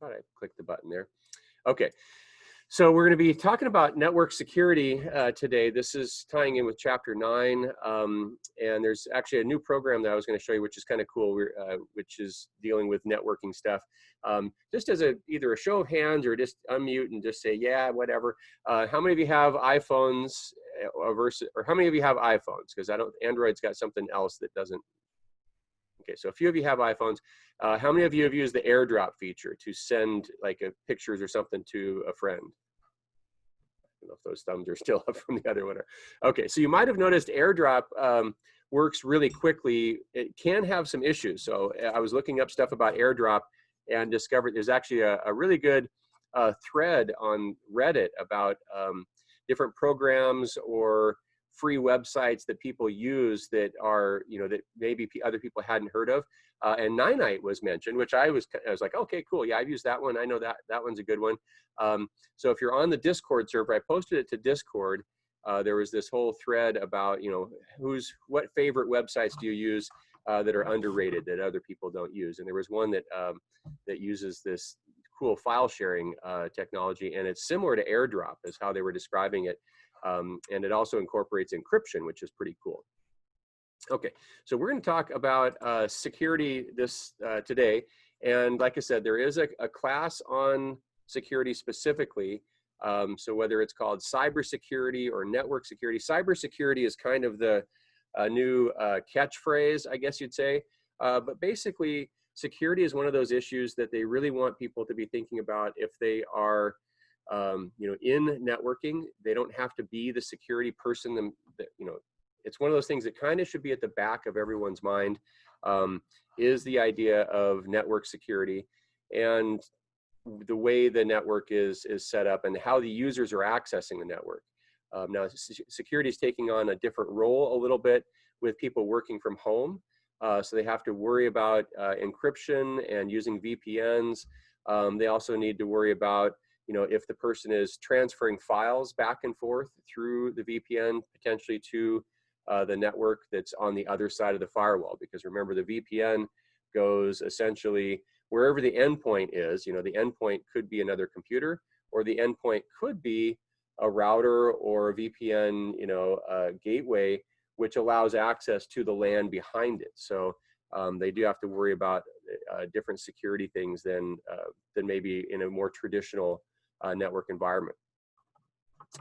thought I clicked the button there. Okay, so we're going to be talking about network security today. This is tying in with chapter 9, and there's actually a new program that I was going to show you, which is kind of cool, which is dealing with networking stuff. Just as either a show of hands or just unmute and just say, yeah, whatever. How many of you have iPhones or how many of you have iPhones? Because Android's got something else that doesn't. Okay, so a few of you have iPhones. How many of you have used the AirDrop feature to send like pictures or something to a friend? I don't know if those thumbs are still up from the other one. Okay, so you might have noticed AirDrop works really quickly. It can have some issues. So I was looking up stuff about AirDrop and discovered there's actually a really good thread on Reddit about different programs or free websites that people use that are, that maybe other people hadn't heard of. And Ninite was mentioned, which I was like, okay, cool. Yeah, I've used that one. I know that one's a good one. So if you're on the Discord server, I posted it to Discord. There was this whole thread about, what favorite websites do you use that are underrated that other people don't use? And there was one that that uses this cool file sharing technology, and it's similar to AirDrop is how they were describing it. And it also incorporates encryption, which is pretty cool. Okay, so we're going to talk about security today. And like I said, there is a class on security specifically. So whether it's called cybersecurity or network security, cybersecurity is kind of the new catchphrase, I guess you'd say. But basically, security is one of those issues that they really want people to be thinking about if they are in networking. They don't have to be the security person. It's one of those things that kind of should be at the back of everyone's mind, is the idea of network security and the way the network is set up and how the users are accessing the network. Now, security is taking on a different role a little bit with people working from home. So they have to worry about encryption and using VPNs. They also need to worry about if the person is transferring files back and forth through the VPN, potentially to the network that's on the other side of the firewall. Because remember, the VPN goes essentially wherever the endpoint is. The endpoint could be another computer, or the endpoint could be a router or a VPN, gateway, which allows access to the LAN behind it. So they do have to worry about different security things than maybe in a more traditional network environment.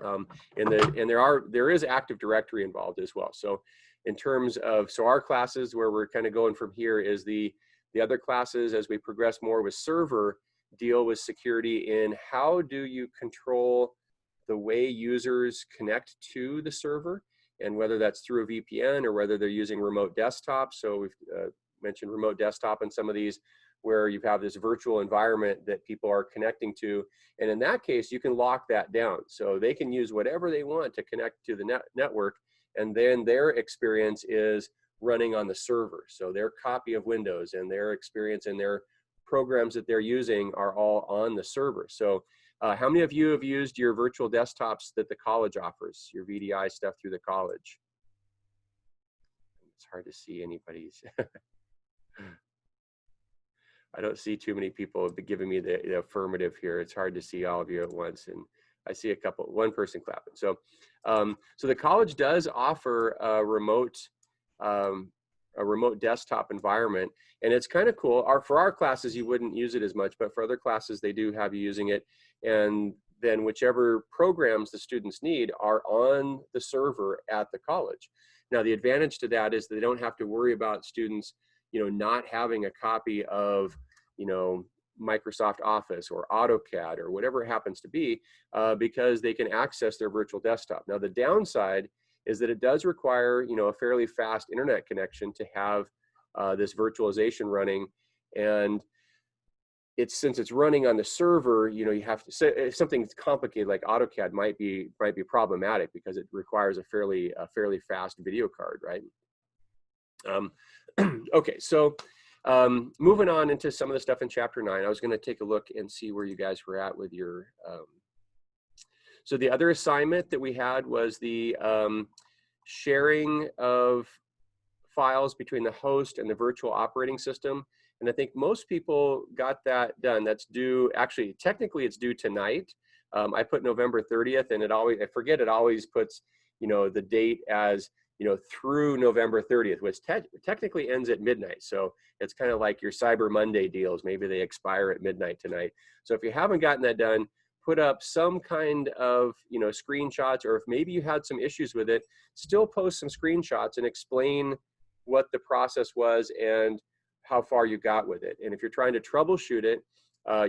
And there is Active Directory involved as well. So in terms of, our classes where we're kind of going from here is the other classes as we progress more with server deal with security in how do you control the way users connect to the server, and whether that's through a VPN or whether they're using remote desktop. So we've mentioned remote desktop in some of these, where you have this virtual environment that people are connecting to. And in that case, you can lock that down. So they can use whatever they want to connect to the network. And then their experience is running on the server. So their copy of Windows and their experience and their programs that they're using are all on the server. So how many of you have used your virtual desktops that the college offers, your VDI stuff through the college? It's hard to see anybody's. I don't see too many people giving me the affirmative here. It's hard to see all of you at once, and I see one person clapping. So, so the college does offer a remote desktop environment, and it's kind of cool. For our classes, you wouldn't use it as much, but for other classes, they do have you using it. And then whichever programs the students need are on the server at the college. Now, the advantage to that is they don't have to worry about students not having a copy of, Microsoft Office or AutoCAD or whatever it happens to be, because they can access their virtual desktop. Now, the downside is that it does require, a fairly fast internet connection to have this virtualization running. And since it's running on the server, you have to say if something's complicated like AutoCAD might be problematic because it requires a fairly fast video card, right? Okay, so moving on into some of the stuff in chapter 9, I was going to take a look and see where you guys were at with your. So the other assignment that we had was the sharing of files between the host and the virtual operating system. And I think most people got that done. That's due, actually, technically it's due tonight. I put November 30th, and I forget, it always puts, the date as, through November 30th, which technically ends at midnight. So it's kind of like your Cyber Monday deals. Maybe they expire at midnight tonight. So if you haven't gotten that done, put up some kind of, screenshots, or if maybe you had some issues with it, still post some screenshots and explain what the process was and how far you got with it. And if you're trying to troubleshoot it,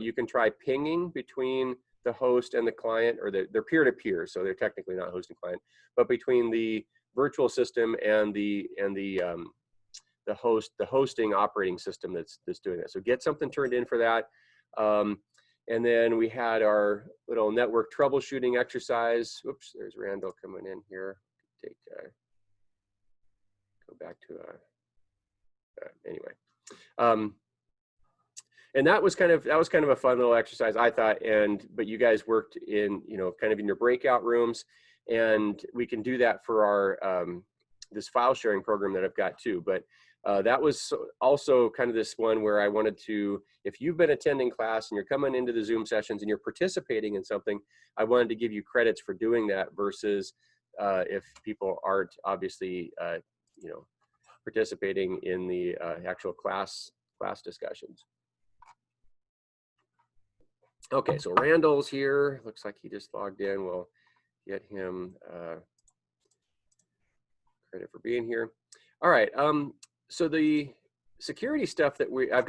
you can try pinging between the host and the client, or they're peer-to-peer, so they're technically not host and client, but between the virtual system and the hosting operating system that's doing that. So get something turned in for that. And then we had our little network troubleshooting exercise. Oops, there's Randall coming in here. Go back to anyway. And that was kind of a fun little exercise, I thought. But you guys worked in, kind of in your breakout rooms, and we can do that for our this file sharing program that I've got too. But that was also kind of this one where I wanted to, if you've been attending class and you're coming into the Zoom sessions and you're participating in something, I wanted to give you credits for doing that versus if people aren't obviously, participating in the actual class discussions. Okay, so Randall's here. Looks like he just logged in. We'll get him credit for being here. All right. So the security stuff that I've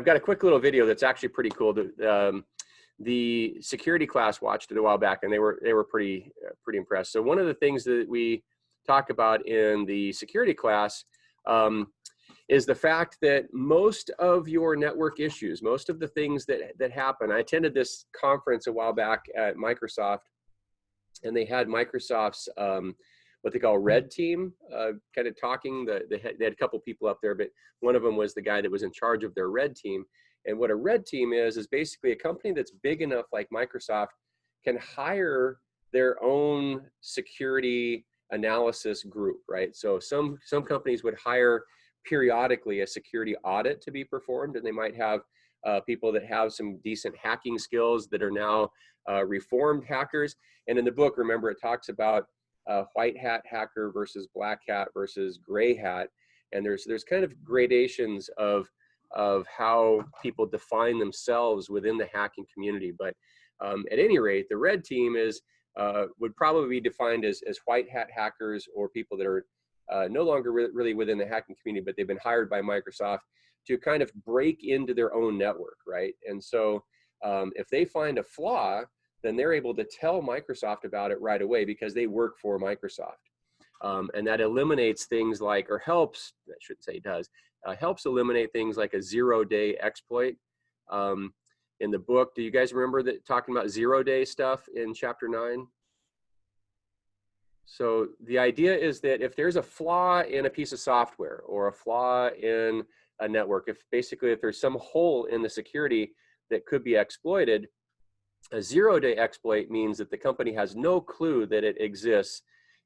got a quick little video that's actually pretty cool. The security class watched it a while back, and they were pretty impressed. So one of the things that we talk about in the security class is the fact that most of your network issues, most of the things that happen. I attended this conference a while back at Microsoft, and they had Microsoft's what they call Red Team kind of talking. They had a couple people up there, but one of them was the guy that was in charge of their Red Team. And what a Red Team is basically a company that's big enough, like Microsoft, can hire their own security analysis group, right? So some companies would hire periodically a security audit to be performed, and they might have people that have some decent hacking skills that are now reformed hackers. And in the book, remember, it talks about white hat hacker versus black hat versus gray hat, and there's kind of gradations of how people define themselves within the hacking community. But at any rate, the Red Team would probably be defined as white hat hackers, or people that are no longer really within the hacking community, but they've been hired by Microsoft to kind of break into their own network, right? And so if they find a flaw, then they're able to tell Microsoft about it right away because they work for Microsoft. And that eliminates things like, or helps, I shouldn't say does, helps eliminate things like a 0-day exploit. In the book, do you guys remember that talking about 0-day stuff in chapter 9? So the idea is that if there's a flaw in a piece of software or a flaw in a network, if there's some hole in the security that could be exploited, a 0-day exploit means that the company has no clue that it exists,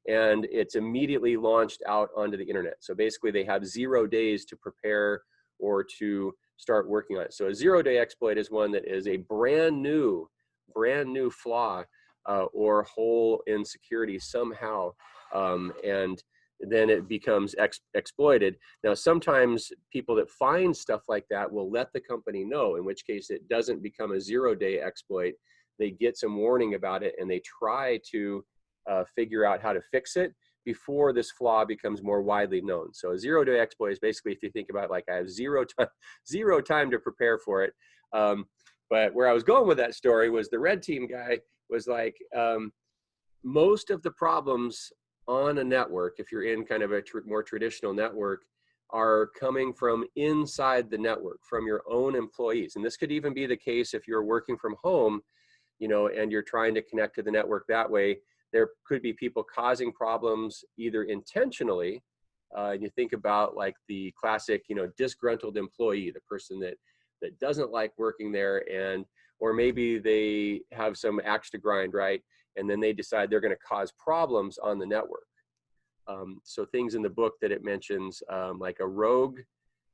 and it's immediately launched out onto the internet. So basically they have 0 days to prepare or to start working on it. So a 0-day exploit is one that is a brand new flaw or hole in security somehow, and then it becomes exploited. Now, sometimes people that find stuff like that will let the company know, in which case it doesn't become a 0-day exploit. They get some warning about it, and they try to figure out how to fix it before this flaw becomes more widely known. So a 0-day exploit is basically, if you think about it, like I have zero time to prepare for it. But where I was going with that story was the Red Team guy was like, most of the problems on a network, if you're in kind of a more traditional network, are coming from inside the network, from your own employees. And this could even be the case if you're working from home, and you're trying to connect to the network that way. There could be people causing problems either intentionally, and you think about like the classic, disgruntled employee, the person that doesn't like working there, or maybe they have some axe to grind, right? And then they decide they're going to cause problems on the network. So things in the book that it mentions, like a rogue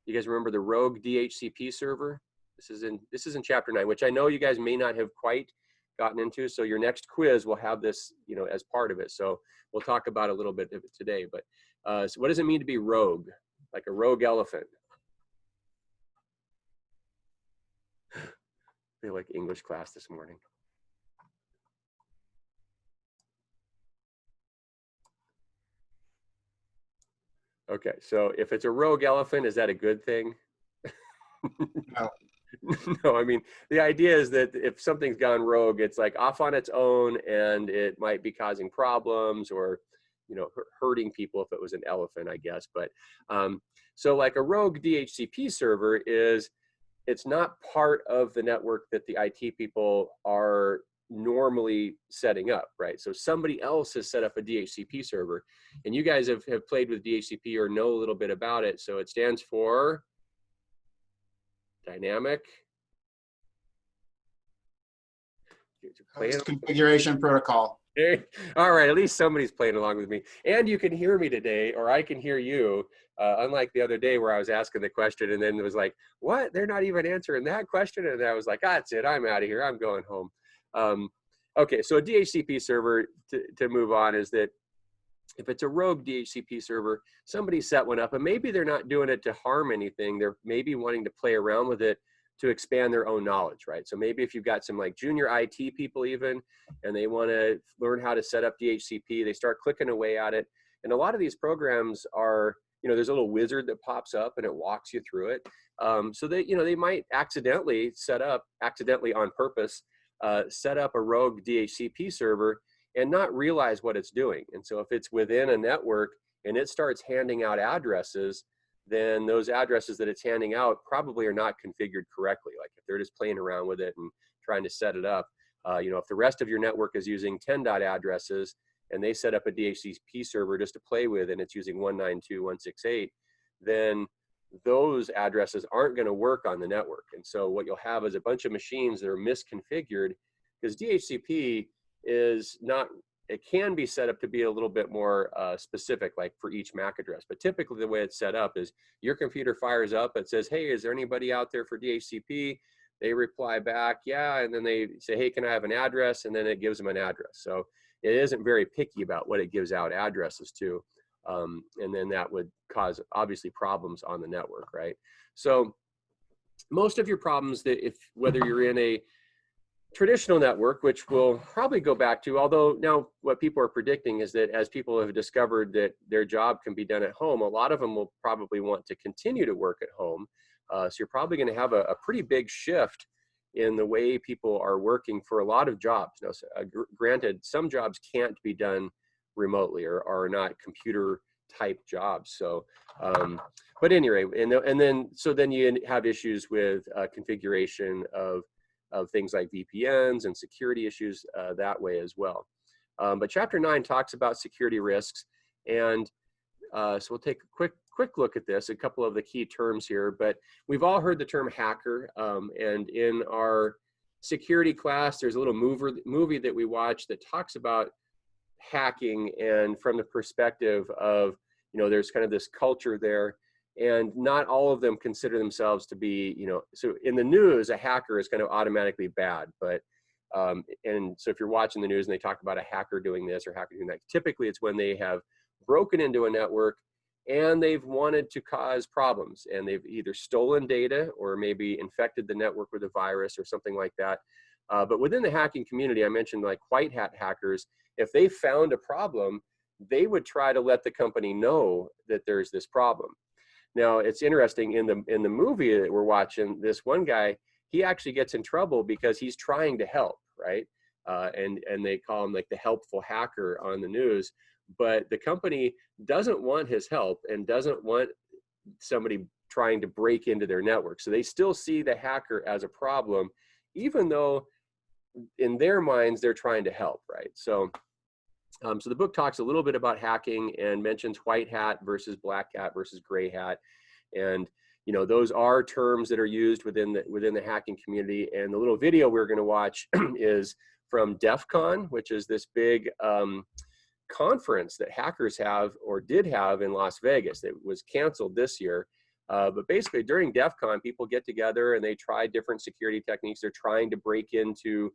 You guys remember the rogue DHCP server? This is in chapter 9, which I know you guys may not have quite gotten into. So your next quiz will have this, you know, as part of it. So we'll talk about a little bit of it today. But so what does it mean to be rogue? Like a rogue elephant? I feel like English class this morning. Okay, so if it's a rogue elephant, is that a good thing? No. No, I mean, the idea is that if something's gone rogue, it's like off on its own and it might be causing problems or, you know, hurting people if it was an elephant, I guess. But so like a rogue DHCP server is, it's not part of the network that the IT people are normally setting up, right? So somebody else has set up a DHCP server, and you guys have played with DHCP or know a little bit about it. So it stands for dynamic Host configuration protocol. All right, at least somebody's playing along with me. And you can hear me today, or I can hear you, unlike the other day where I was asking the question and then it was like, what? They're not even answering that question? And I was like, that's it, I'm out of here, I'm going home. Okay, so a DHCP server, to move on, is that if it's a rogue DHCP server, somebody set one up and maybe they're not doing it to harm anything. They're maybe wanting to play around with it to expand their own knowledge, right? So maybe if you've got some like junior IT people even, and they want to learn how to set up DHCP, they start clicking away at it. And a lot of these programs are, you know, there's a little wizard that pops up and it walks you through it. So they, you know, they might accidentally on purpose, set up a rogue DHCP server and not realize what it's doing. And so if it's within a network and it starts handing out addresses, then those addresses that it's handing out probably are not configured correctly. Like if they're just playing around with it and trying to set it up, you know, if the rest of your network is using 10 dot addresses and they set up a DHCP server just to play with and it's using 192.168, then those addresses aren't going to work on the network. And so what you'll have is a bunch of machines that are misconfigured, because DHCP is not, it can be set up to be a little bit more specific, like for each MAC address. But typically the way it's set up is your computer fires up, it says, hey, is there anybody out there for DHCP? They reply back, yeah, and then they say, hey, can I have an address? And then it gives them an address. So it isn't very picky about what it gives out addresses to. And then that would cause, obviously, problems on the network, right? So most of your problems, that whether you're in a traditional network, which we'll probably go back to, although now what people are predicting is that as people have discovered that their job can be done at home, a lot of them will probably want to continue to work at home. So you're probably going to have a pretty big shift in the way people are working for a lot of jobs. Now, granted, some jobs can't be done remotely or are not computer type jobs. So, but anyway, so then you have issues with configuration of things like VPNs and security issues that way as well. But chapter 9 talks about security risks, and so we'll take a quick look at this, a couple of the key terms here. But we've all heard the term hacker, and in our security class, there's a little movie that we watch that talks about hacking, and from the perspective of, you know, there's kind of this culture there. And not all of them consider themselves to be, you know, so in the news, a hacker is kind of automatically bad. But, and so if you're watching the news and they talk about a hacker doing this or hacker doing that, typically it's when they have broken into a network and they've wanted to cause problems and they've either stolen data or maybe infected the network with a virus or something like that. But within the hacking community, I mentioned like white hat hackers, if they found a problem, they would try to let the company know that there's this problem. Now, it's interesting, in the movie that we're watching, this one guy, he actually gets in trouble because he's trying to help, right? And they call him like the helpful hacker on the news. But the company doesn't want his help and doesn't want somebody trying to break into their network. So they still see the hacker as a problem, even though in their minds they're trying to help, right? So so the book talks a little bit about hacking and mentions white hat versus black hat versus gray hat. And, you know, those are terms that are used within the hacking community. And the little video we're going to watch is from DEF CON, which is this big conference that hackers have or did have in Las Vegas. It was canceled this year. But basically during DEF CON, people get together and they try different security techniques. They're trying to break into,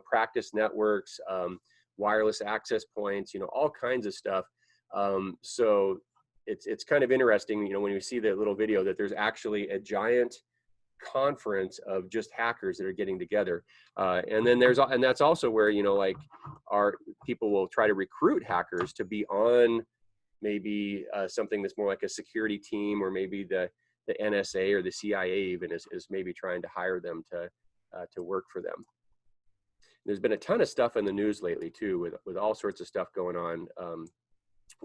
practice networks, wireless access points, all kinds of stuff. So it's kind of interesting, when you see that little video, that there's actually a giant conference of just hackers that are getting together. And then and that's also where, like our people will try to recruit hackers to be on maybe something that's more like a security team, or maybe the NSA or the CIA even is maybe trying to hire them to work for them. There's been a ton of stuff in the news lately too, with all sorts of stuff going on.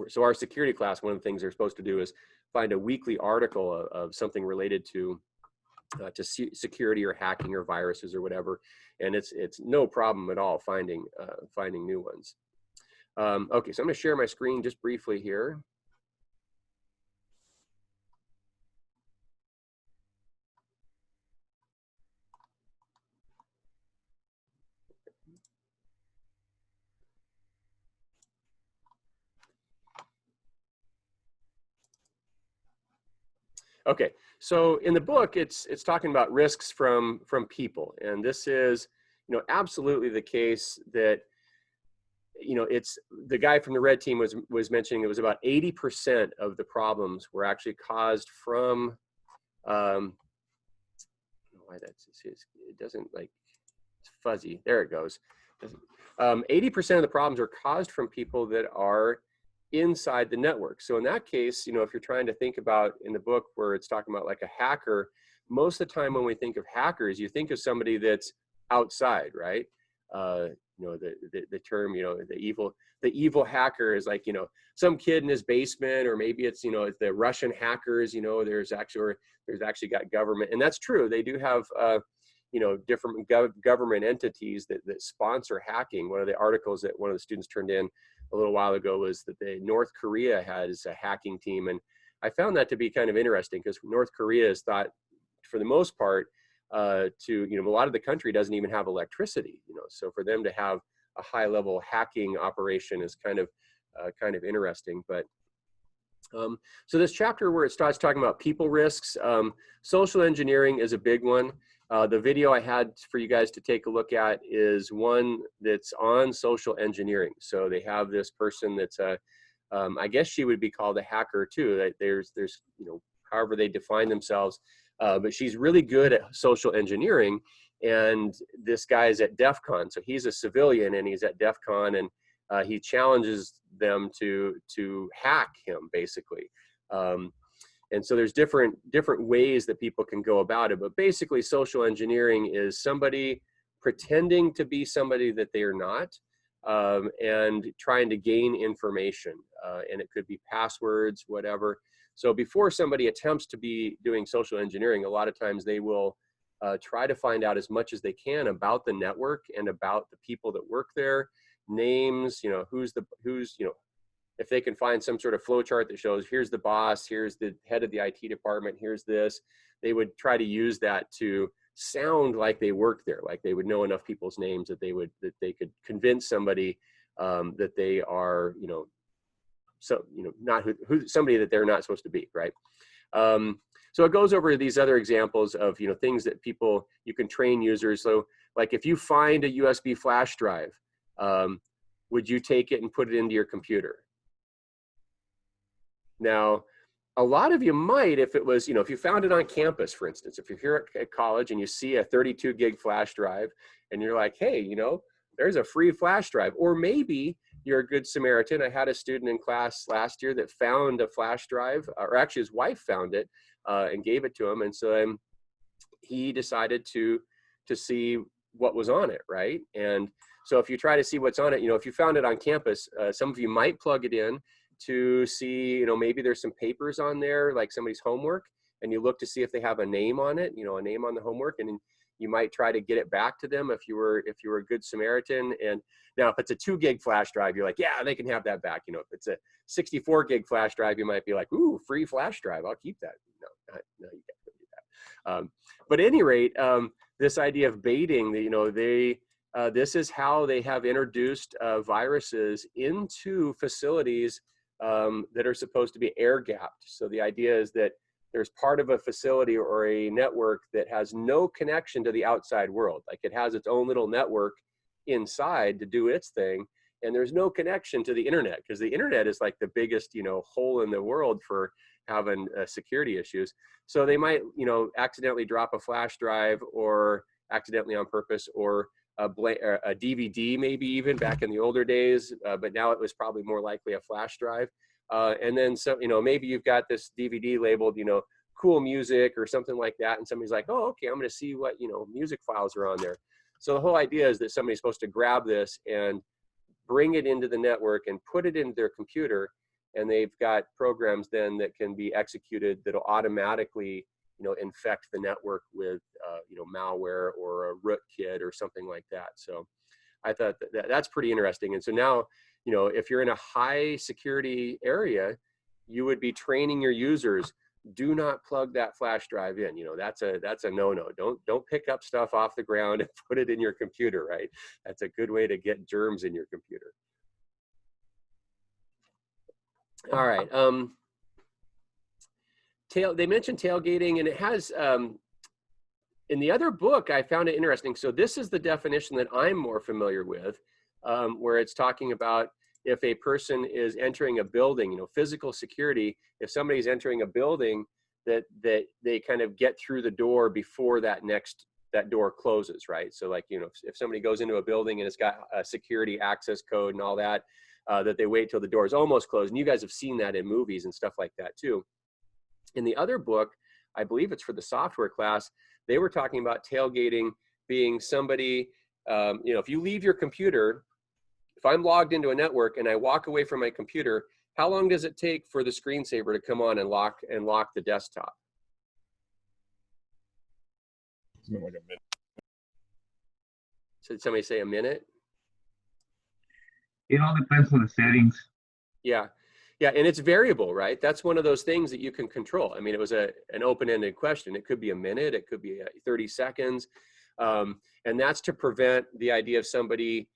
So our security class, one of the things they're supposed to do is find a weekly article of something related to security or hacking or viruses or whatever, and it's no problem at all finding new ones. Okay, so I'm going to share my screen just briefly here. Okay, so in the book, it's talking about risks from people, and this is, absolutely the case that, it's the guy from the red team was mentioning it was about 80% of the problems were actually caused from, I don't know why it doesn't, like, it's fuzzy. There it goes. 80% of the problems are caused from people that are inside the network. So in that case, if you're trying to think about in the book where it's talking about like a hacker, most of the time when we think of hackers, you think of somebody that's outside, right? The term, the evil hacker is like, some kid in his basement, or maybe it's, it's the Russian hackers, there's actually got government, and that's true. They do have, different government entities that sponsor hacking. One of the articles that one of the students turned in a little while ago was that North Korea has a hacking team. And I found that to be kind of interesting, because North Korea is thought, for the most part, a lot of the country doesn't even have electricity, so for them to have a high level hacking operation is kind of interesting. But so this chapter where it starts talking about people risks, social engineering is a big one. The video I had for you guys to take a look at is one that's on social engineering. So they have this person that's I guess she would be called a hacker too. That there's however they define themselves, but she's really good at social engineering. And this guy is at DEF CON, so he's a civilian and he's at DEF CON, and he challenges them to hack him basically. And so there's different ways that people can go about it, but basically social engineering is somebody pretending to be somebody that they are not, and trying to gain information, and it could be passwords, whatever. So before somebody attempts to be doing social engineering, a lot of times they will try to find out as much as they can about the network and about the people that work there, names, who's if they can find some sort of flow chart that shows here's the boss, here's the head of the IT department, here's this, they would try to use that to sound like they work there, like they would know enough people's names that they could convince somebody that they are, not somebody that they're not supposed to be, right? So it goes over these other examples of, things that you can train users. So like if you find a USB flash drive, would you take it and put it into your computer? Now, a lot of you might, if it was, if you found it on campus, for instance, if you're here at college and you see a 32 gig flash drive and you're like, hey, there's a free flash drive. Or maybe you're a good Samaritan. I had a student in class last year that found a flash drive, or actually his wife found it and gave it to him. And so he decided to see what was on it, right? And so if you try to see what's on it, if you found it on campus, some of you might plug it in to see, maybe there's some papers on there, like somebody's homework, and you look to see if they have a name on it, a name on the homework, and you might try to get it back to them if you were a good Samaritan. And now if it's a 2 gig flash drive, you're like, yeah, they can have that back. If it's a 64 gig flash drive, you might be like, ooh, free flash drive, I'll keep that. No, you can't do that. But at any rate, this idea of baiting, this is how they have introduced viruses into facilities that are supposed to be air gapped. So the idea is that there's part of a facility or a network that has no connection to the outside world. Like it has its own little network inside to do its thing, and there's no connection to the internet, because the internet is like the biggest, you know, hole in the world for having security issues. So they might, you know, accidentally drop a flash drive, or accidentally on purpose, or a DVD, maybe even back in the older days, but now it was probably more likely a flash drive. And then, so, you know, maybe you've got this DVD labeled, you know, cool music or something like that. And somebody's like, oh, okay, I'm going to see what, you know, music files are on there. So the whole idea is that somebody's supposed to grab this and bring it into the network and put it into their computer. And they've got programs then that can be executed that'll automatically, you know, infect the network with, you know, malware or a rootkit or something like that. So I thought that's pretty interesting. And so now, you know, if you're in a high security area, you would be training your users, do not plug that flash drive in. You know, that's a no-no. Don't pick up stuff off the ground and put it in your computer, right? That's a good way to get germs in your computer. All right. They mentioned tailgating, and it has, in the other book, I found it interesting. So this is the definition that I'm more familiar with, where it's talking about if a person is entering a building, you know, physical security, if somebody's entering a building, that they kind of get through the door before that door closes, right? So like, you know, if somebody goes into a building and it's got a security access code and all that, that they wait till the door is almost closed. And you guys have seen that in movies and stuff like that too. In the other book, I believe it's for the software class, they were talking about tailgating being somebody, you know, if you leave your computer, if I'm logged into a network and I walk away from my computer, how long does it take for the screensaver to come on and lock the desktop? Like a minute. So did somebody say a minute? It all depends on the settings. Yeah. Yeah, and it's variable, right? That's one of those things that you can control. I mean, it was an open-ended question. It could be a minute, it could be 30 seconds. And that's to prevent the idea of somebody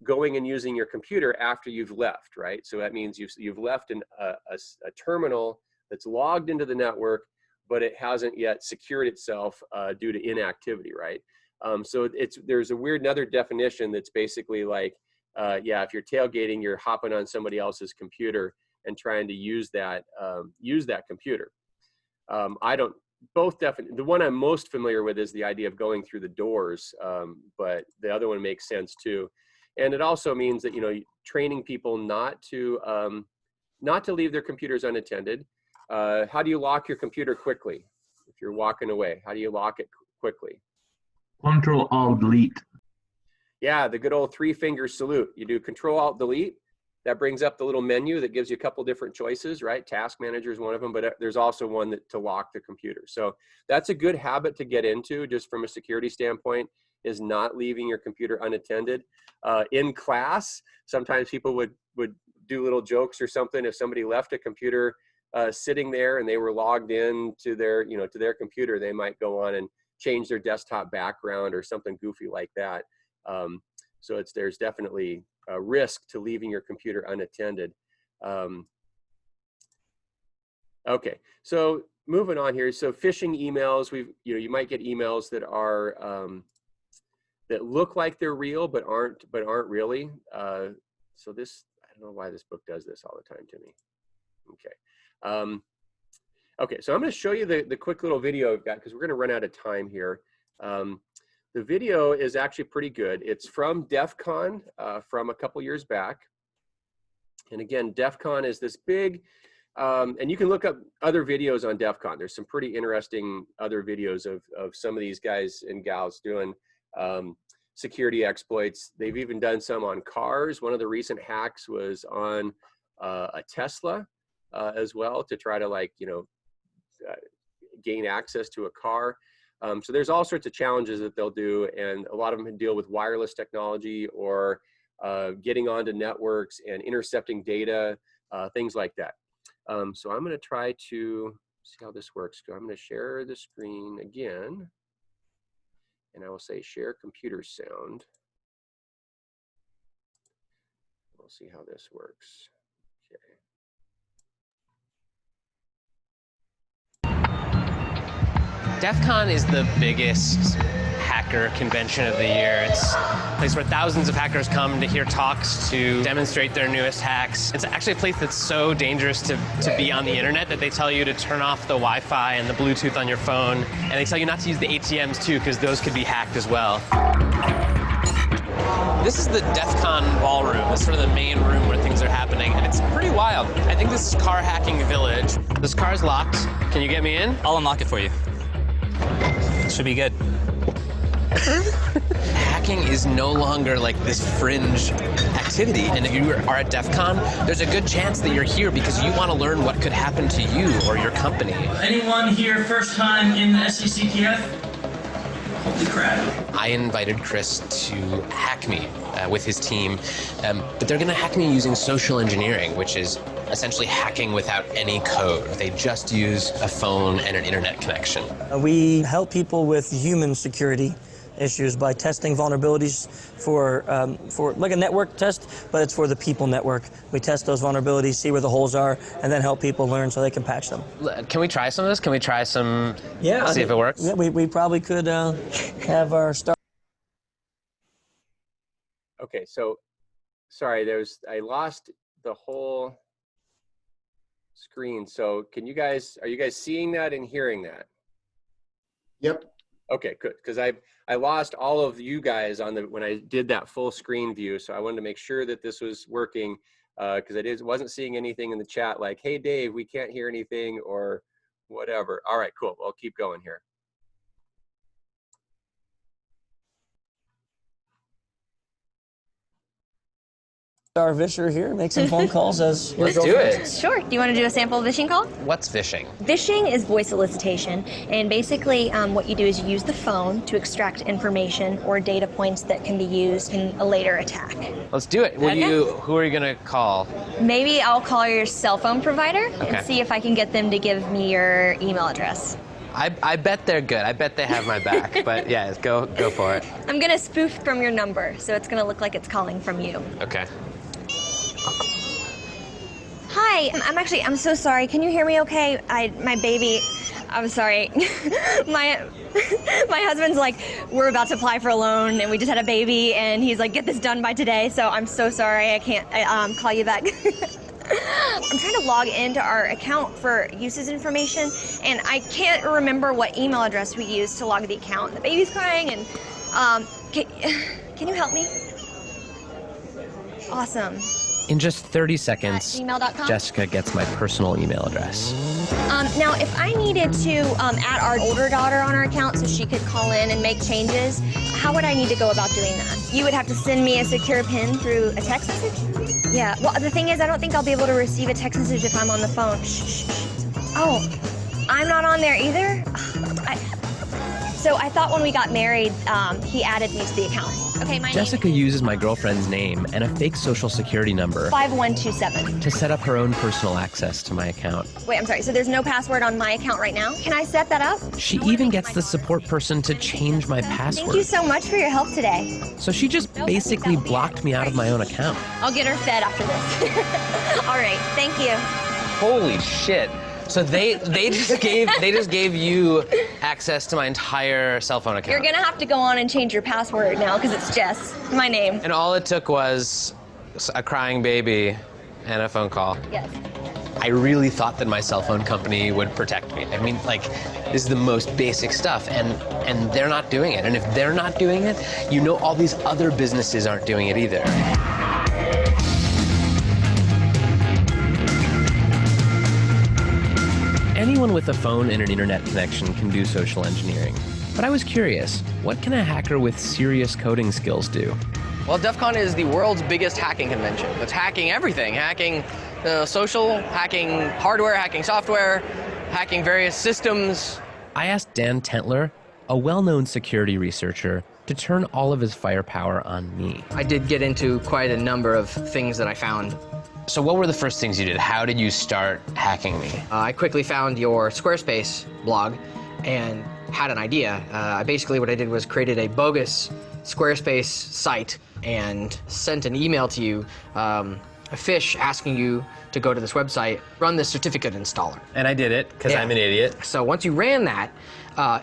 going and using your computer after you've left, right? So that means you've left a terminal that's logged into the network, but it hasn't yet secured itself due to inactivity, right? So there's a weird another definition that's basically like, yeah, if you're tailgating, you're hopping on somebody else's computer and trying to use that computer. The one I'm most familiar with is the idea of going through the doors, but the other one makes sense too. And it also means that, you know, training people not to leave their computers unattended. How do you lock your computer quickly? If you're walking away, how do you lock it quickly? Control-Alt-Delete. Yeah, the good old 3-finger salute. You do Control-Alt-Delete. That brings up the little menu that gives you a couple different choices, right? Task Manager is one of them, but there's also one to lock the computer. So that's a good habit to get into, just from a security standpoint, is not leaving your computer unattended. In class, sometimes people would do little jokes or something. If somebody left a computer sitting there and they were logged in to their computer, they might go on and change their desktop background or something goofy like that. So there's definitely a risk to leaving your computer unattended. Okay, so moving on here. So phishing emails, you might get emails that are that look like they're real but aren't really. So this, I don't know why this book does this all the time to me. Okay. Okay, so I'm going to show you the quick little video I've got, because we're going to run out of time here. The video is actually pretty good. It's from DEF CON from a couple years back. And again, DEF CON is this big, and you can look up other videos on DEF CON. There's some pretty interesting other videos of some of these guys and gals doing security exploits. They've even done some on cars. One of the recent hacks was on a Tesla as well, to try to, like, you know, gain access to a car. So there's all sorts of challenges that they'll do, and a lot of them deal with wireless technology or getting onto networks and intercepting data, things like that. So I'm going to try to see how this works. So I'm going to share the screen again, and I will say share computer sound. We'll see how this works. Okay. DEF CON is the biggest hacker convention of the year. It's a place where thousands of hackers come to hear talks to demonstrate their newest hacks. It's actually a place that's so dangerous to be on the internet that they tell you to turn off the Wi-Fi and the Bluetooth on your phone, and they tell you not to use the ATMs too, because those could be hacked as well. This is the DEF CON ballroom. It's sort of the main room where things are happening, and it's pretty wild. I think this is Car Hacking Village. This car's locked. Can you get me in? I'll unlock it for you. Should be good. Hacking is no longer like this fringe activity, and if you are at DEF CON, there's a good chance that you're here because you want to learn what could happen to you or your company. Anyone here first time in the CTS? Holy crap. I invited Chris to hack me with his team, but they're going to hack me using social engineering, which is essentially hacking without any code. They just use a phone and an internet connection. We help people with human security issues by testing vulnerabilities for like a network test, but it's for the people network. We test those vulnerabilities, see where the holes are, and then help people learn so they can patch them. Can we try some of this? Can we try some, yeah, see if it works? Yeah, we probably could have our start. Okay, so sorry, I lost the whole screen. So are you guys seeing that and hearing that? Yep. Okay, good, because I lost all of you guys when I did that full screen view, so I wanted to make sure that this was working, because I wasn't seeing anything in the chat like, hey Dave, we can't hear anything or whatever. All right, cool, I'll keep going here. Our Visher here, make some phone calls as Let's do it. Sure. Do you want to do a sample phishing call? What's phishing? Phishing is voice solicitation, and basically what you do is you use the phone to extract information or data points that can be used in a later attack. Let's do it. Who are you going to call? Maybe I'll call your cell phone provider Okay. and see if I can get them to give me your email address. I bet they're good. I bet they have my back. But yeah, go for it. I'm going to spoof from your number, so it's going to look like it's calling from you. Okay. Hi, I'm so sorry. Can you hear me okay? My baby, I'm sorry. my husband's like, we're about to apply for a loan and we just had a baby and he's like, get this done by today. So I'm so sorry. I can't call you back. I'm trying to log into our account for uses information and I can't remember what email address we used to log the account. The baby's crying and can you help me? Awesome. In just 30 seconds, gmail.com? Jessica gets my personal email address. Now, if I needed to add our older daughter on our account so she could call in and make changes, how would I need to go about doing that? You would have to send me a secure PIN through a text message? Yeah, well, the thing is, I don't think I'll be able to receive a text message if I'm on the phone. Shh. Oh, I'm not on there either? So I thought when we got married, he added me to the account. Okay, my Jessica uses my girlfriend's name and a fake social security number 5127. to set up her own personal access to my account. Wait, I'm sorry, so there's no password on my account right now? Can I set that up? She even gets the support person to change my password. Thank you so much for your help today. So she just basically blocked me out of my own account. I'll get her fed after this. All right, thank you. Holy shit. So they just gave you access to my entire cell phone account. You're gonna have to go on and change your password now because it's Jess, my name. And all it took was a crying baby and a phone call. Yes. I really thought that my cell phone company would protect me. I mean, like, this is the most basic stuff, and they're not doing it. And if they're not doing it, you know all these other businesses aren't doing it either. Anyone with a phone and an internet connection can do social engineering. But I was curious, what can a hacker with serious coding skills do? Well, DEF CON is the world's biggest hacking convention. It's hacking everything, hacking social, hacking hardware, hacking software, hacking various systems. I asked Dan Tentler, a well-known security researcher, to turn all of his firepower on me. I did get into quite a number of things that I found. So what were the first things you did? How did you start hacking me? I quickly found your Squarespace blog and had an idea. Basically what I did was created a bogus Squarespace site and sent an email to you a fish asking you to go to this website, run this certificate installer. And I did it because Yeah. I'm an idiot. So once you ran that,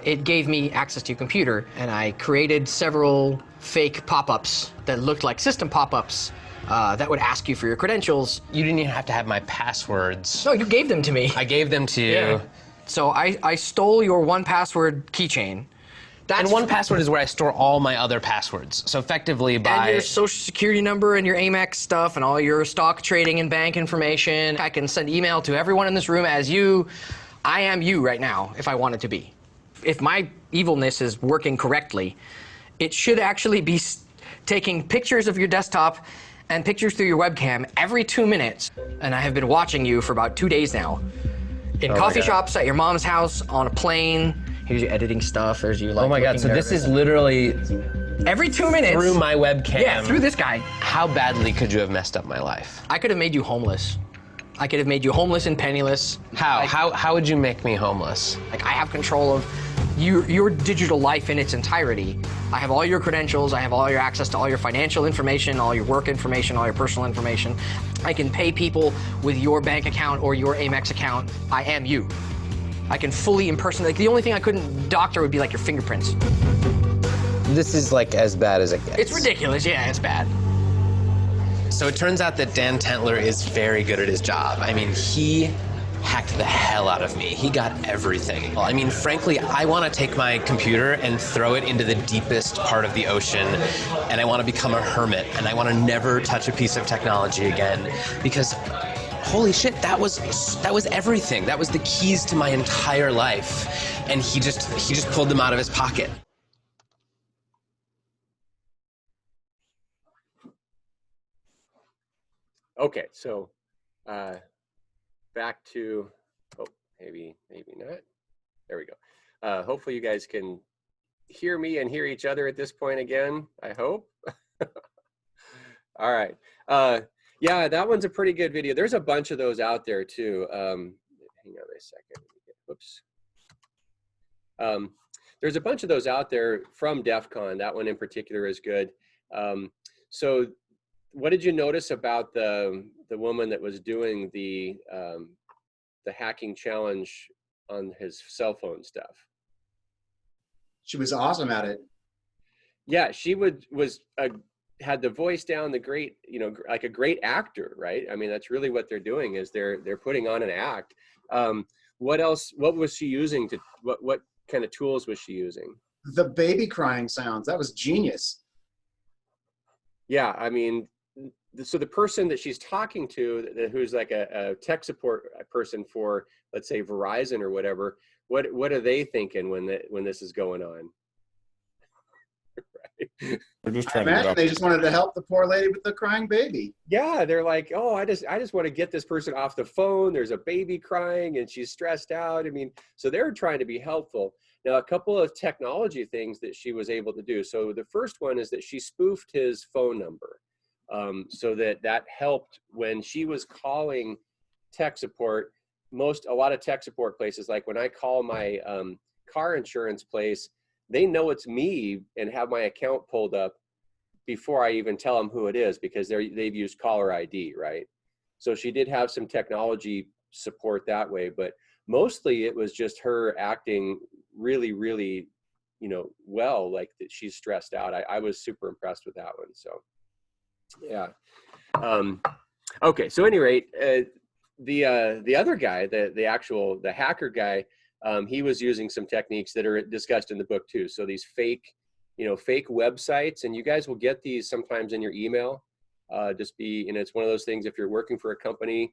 it gave me access to your computer, and I created several fake pop-ups that looked like system pop-ups that would ask you for your credentials. You didn't even have to have my passwords. No, you gave them to me. I gave them to you. Yeah. So I stole your 1Password keychain. And 1Password is where I store all my other passwords. So effectively And by... your social security number and your Amex stuff and all your stock trading and bank information. I can send email to everyone in this room as you. I am you right now if I wanted to be. If my evilness is working correctly, it should actually be taking pictures of your desktop and pictures through your webcam every 2 minutes. And I have been watching you for about 2 days now. In coffee shops, at your mom's house, on a plane. Here's you editing stuff. There's you like. Oh my God, so this is literally every 2 minutes. through my webcam. Yeah, through this guy. How badly could you have messed up my life? I could have made you homeless. I could have made you homeless and penniless. How? Like, How would you make me homeless? Like I have control of your digital life in its entirety. I have all your credentials. I have all your access to all your financial information, all your work information, all your personal information. I can pay people with your bank account or your Amex account. I am you. I can fully impersonate. Like the only thing I couldn't doctor would be like your fingerprints. This is like as bad as it gets. It's ridiculous. Yeah, it's bad. So it turns out that Dan Tentler is very good at his job. I mean, he hacked the hell out of me. He got everything. I mean, frankly, I want to take my computer and throw it into the deepest part of the ocean, and I want to become a hermit, and I want to never touch a piece of technology again, because holy shit, that was everything. That was the keys to my entire life, and he just pulled them out of his pocket. Okay, so back to, oh, maybe not. There we go. Hopefully you guys can hear me and hear each other at this point again, I hope. All right. Yeah, that one's a pretty good video. There's a bunch of those out there too. Hang on a second. Whoops. There's a bunch of those out there from DEF CON. That one in particular is good. So what did you notice about the woman that was doing the hacking challenge on his cell phone stuff? She was awesome at it. Yeah, she had the voice down, the great, like a great actor, right? I mean, that's really what they're doing, is they're putting on an act. What else? What was she using to? What kind of tools was she using? The baby crying sounds. That was genius. Yeah, I mean, so the person that she's talking to, who's like a tech support person for, let's say, Verizon or whatever, what are they thinking when this is going on? Right. We're just I trying to imagine they just wanted to help the poor lady with the crying baby. Yeah, they're like, oh, I just want to get this person off the phone. There's a baby crying and she's stressed out. I mean, so they're trying to be helpful. Now, a couple of technology things that she was able to do. So the first one is that she spoofed his phone number, so that helped when she was calling tech support. A lot of tech support places, like when I call my car insurance place, they know it's me and have my account pulled up before I even tell them who it is, because they've used caller ID, right? So she did have some technology support that way, but mostly it was just her acting really, really, well, like that she's stressed out. I was super impressed with that one. So, yeah. Okay. So, at any rate, the other guy, the hacker guy, he was using some techniques that are discussed in the book too. So these fake websites, and you guys will get these sometimes in your email. It's one of those things, if you're working for a company,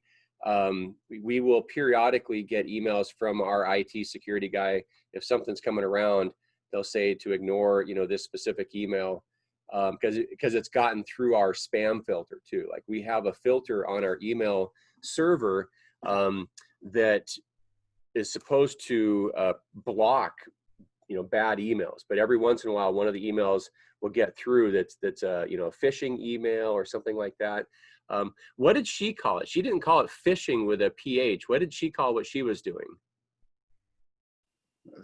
we will periodically get emails from our IT security guy. If something's coming around, they'll say to ignore, this specific email, because it's gotten through our spam filter too. Like, we have a filter on our email server that is supposed to block bad emails, but every once in a while one of the emails will get through that's a phishing email or something like that. What did she call it? She didn't call it phishing with a PH. What did she call what she was doing?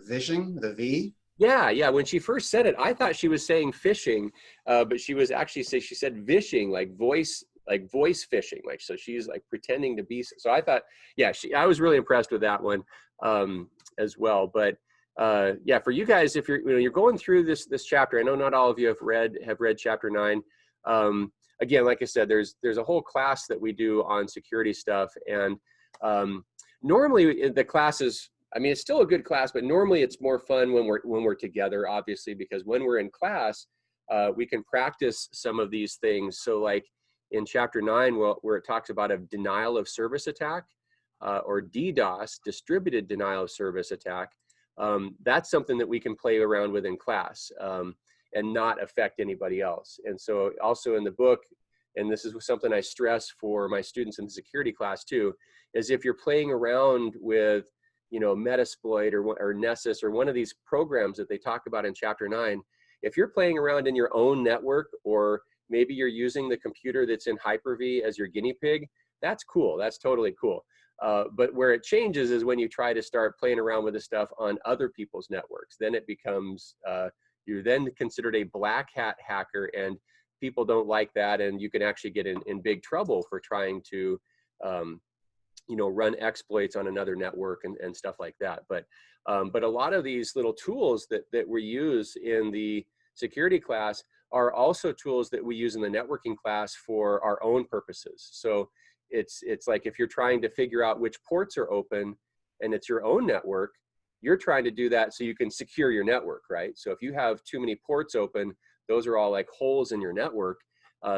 Vishing, the V? Yeah. When she first said it, I thought she was saying phishing, but she was actually she said vishing, like voice like voice phishing, like, so she's like pretending to be, so I thought, yeah, I was really impressed with that one as well. But yeah, for you guys, if you're going through this chapter, I know not all of you have read chapter 9. Again, like I said, there's a whole class that we do on security stuff, and normally the classes, I mean, it's still a good class, but normally it's more fun when we're together, obviously, because when we're in class, we can practice some of these things. So like in chapter 9, where it talks about a denial of service attack, or DDoS, distributed denial of service attack, that's something that we can play around with in class and not affect anybody else. And so also in the book, and this is something I stress for my students in the security class too, is if you're playing around with, you know, Metasploit or Nessus or one of these programs that they talk about in chapter 9, if you're playing around in your own network, or maybe you're using the computer that's in Hyper-V as your guinea pig, that's cool. That's totally cool. But where it changes is when you try to start playing around with this stuff on other people's networks. Then it becomes, you're then considered a black hat hacker, and people don't like that, and you can actually get in big trouble for trying to, you know, run exploits on another network and stuff like that. But a lot of these little tools that we use in the security class are also tools that we use in the networking class for our own purposes. So it's like if you're trying to figure out which ports are open and it's your own network, you're trying to do that so you can secure your network, right? So if you have too many ports open, those are all like holes in your network.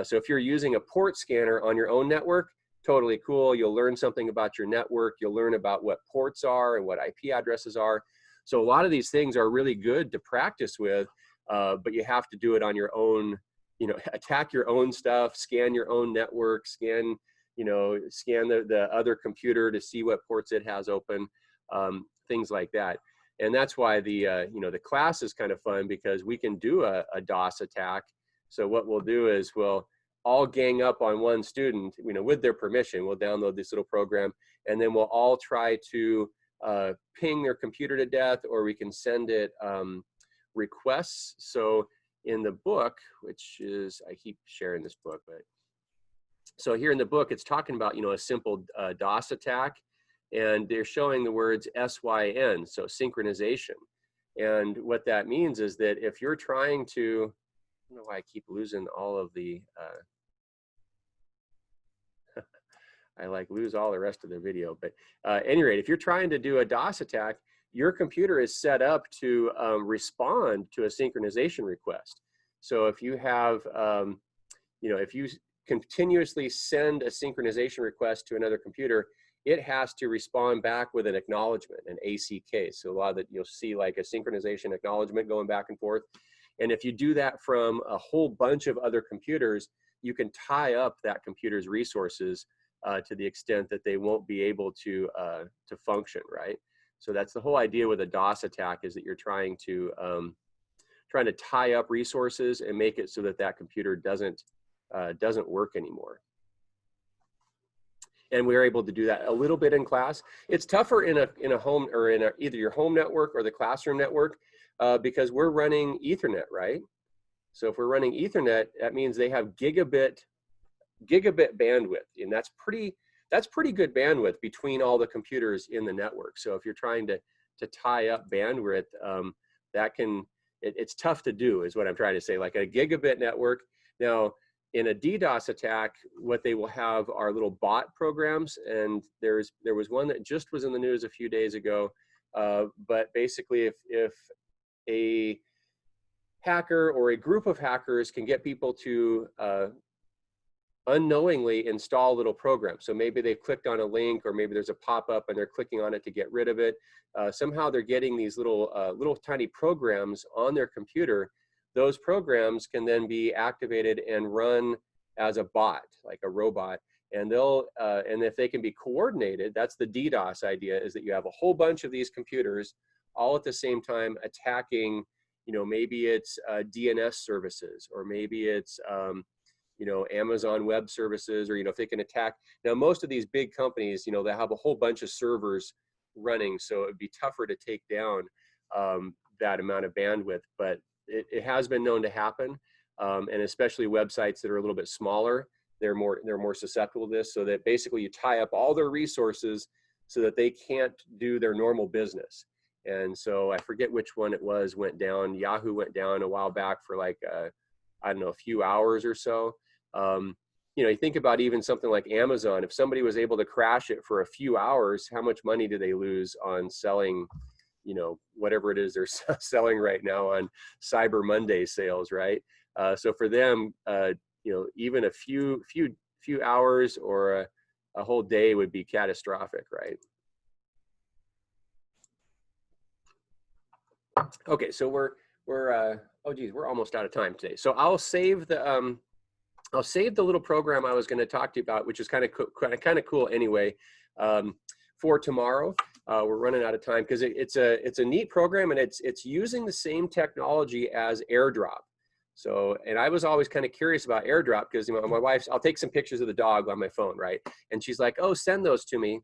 So if you're using a port scanner on your own network, totally cool. You'll learn something about your network. You'll learn about what ports are and what IP addresses are. So a lot of these things are really good to practice with, but you have to do it on your own, you know, attack your own stuff, scan your own network, scan the other computer to see what ports it has open, things like that. And that's why the, you know, the class is kind of fun, because we can do a DOS attack. So what we'll do is we'll all gang up on one student, you know, with their permission. We'll download this little program, and then we'll all try to ping their computer to death, or we can send it requests. So in the book, which is, I keep sharing this book, but so here in the book, it's talking about, you know, a simple DOS attack, and they're showing the words SYN, so synchronization. And what that means is that if you're trying to, I don't know why I keep losing all of the, I like lose all the rest of the video, but at any rate, if you're trying to do a DOS attack, your computer is set up to respond to a synchronization request. So if you have, you know, if you continuously send a synchronization request to another computer, it has to respond back with an acknowledgement, an ACK. So a lot of that, you'll see like a synchronization acknowledgement going back and forth. And if you do that from a whole bunch of other computers, you can tie up that computer's resources to the extent that they won't be able to function, right? So that's the whole idea with a DOS attack, is that you're trying to tie up resources and make it so that that computer doesn't work anymore. And we're able to do that a little bit in class. It's tougher in a home, or in either your home network or the classroom network, because we're running Ethernet, right? So if we're running Ethernet, that means they have gigabit bandwidth, and that's pretty good bandwidth between all the computers in the network. So if you're trying to tie up bandwidth, it's tough to do, is what I'm trying to say. Like a gigabit network. Now, in a DDoS attack, what they will have are little bot programs, and there was one that just was in the news a few days ago. But basically, if a hacker or a group of hackers can get people to unknowingly install little programs. So maybe they've clicked on a link, or maybe there's a pop-up and they're clicking on it to get rid of it. Somehow they're getting these little tiny programs on their computer. Those programs can then be activated and run as a bot, like a robot. And and if they can be coordinated, that's the DDoS idea, is that you have a whole bunch of these computers all at the same time attacking, you know, maybe it's DNS services, or maybe it's, you know, Amazon Web Services, or, you know, if they can attack. Now, most of these big companies, you know, they have a whole bunch of servers running, so it'd be tougher to take down that amount of bandwidth, but it has been known to happen, and especially websites that are a little bit smaller, they're more susceptible to this. So that basically you tie up all their resources so that they can't do their normal business. And so I forget which one it was went down. Yahoo went down a while back for like I don't know, a few hours or so. You know, you think about even something like Amazon. If somebody was able to crash it for a few hours, how much money do they lose on selling, you know, whatever it is they're selling right now on Cyber Monday sales, right? So for them, you know, even a few hours or a whole day would be catastrophic, right? Okay, so we're oh geez, we're almost out of time today. So I'll save the little program I was going to talk to you about, which is kind of cool anyway, for tomorrow. We're running out of time because it's a neat program, and it's using the same technology as AirDrop. So, and I was always kind of curious about AirDrop because, you know, my wife's, I'll take some pictures of the dog on my phone, right? And she's like, oh, send those to me.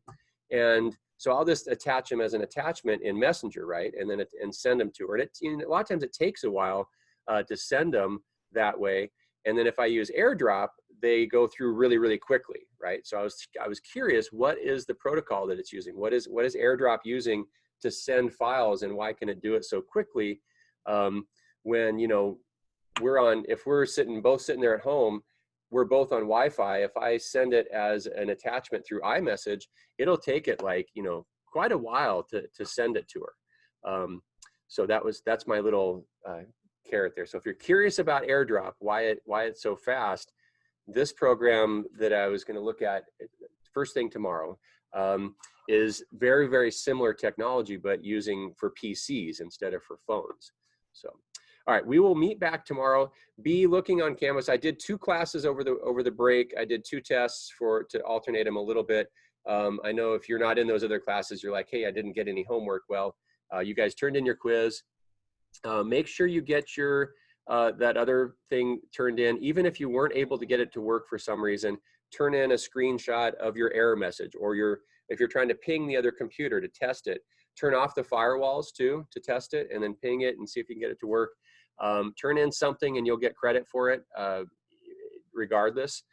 And so I'll just attach them as an attachment in Messenger, right? And then and send them to her. And you know, a lot of times it takes a while to send them that way. And then if I use AirDrop, they go through really, really quickly, right? So I was curious, what is the protocol that it's using? What is AirDrop using to send files, and why can it do it so quickly when, you know, if we're both sitting there at home, we're both on Wi-Fi. If I send it as an attachment through iMessage, it'll take it like, you know, quite a while to send it to her. So that's my little carrot there. So if you're curious about AirDrop, why it's so fast, this program that I was going to look at first thing tomorrow is very, very similar technology, but using for PCs instead of for phones. So, all right, we will meet back tomorrow. Be looking on Canvas. I did 2 classes over the break. I did 2 tests to alternate them a little bit. I know if you're not in those other classes, you're like, hey, I didn't get any homework. Well, you guys turned in your quiz. Make sure you get your that other thing turned in. Even if you weren't able to get it to work for some reason, turn in a screenshot of your error message, or if you're trying to ping the other computer to test it, turn off the firewalls too to test it, and then ping it and see if you can get it to work. Turn in something and you'll get credit for it regardless.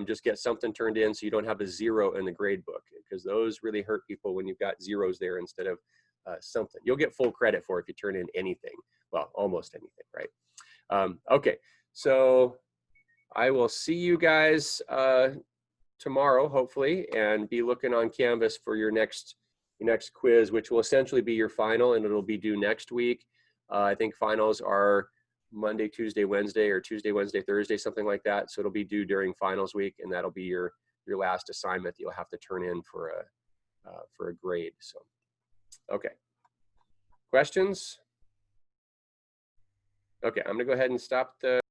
Just get something turned in so you don't have a 0 in the grade book, because those really hurt people when you've got zeros there instead of something. You'll get full credit for it if you turn in anything. Well, almost anything, right? Okay, so I will see you guys tomorrow, hopefully, and be looking on Canvas for your next quiz, which will essentially be your final, and it'll be due next week. I think finals are Monday, Tuesday, Wednesday, or Tuesday, Wednesday, Thursday, something like that. So it'll be due during finals week, and that'll be your last assignment that you'll have to turn in for a grade. So, okay. Questions? Okay, I'm gonna go ahead and stop the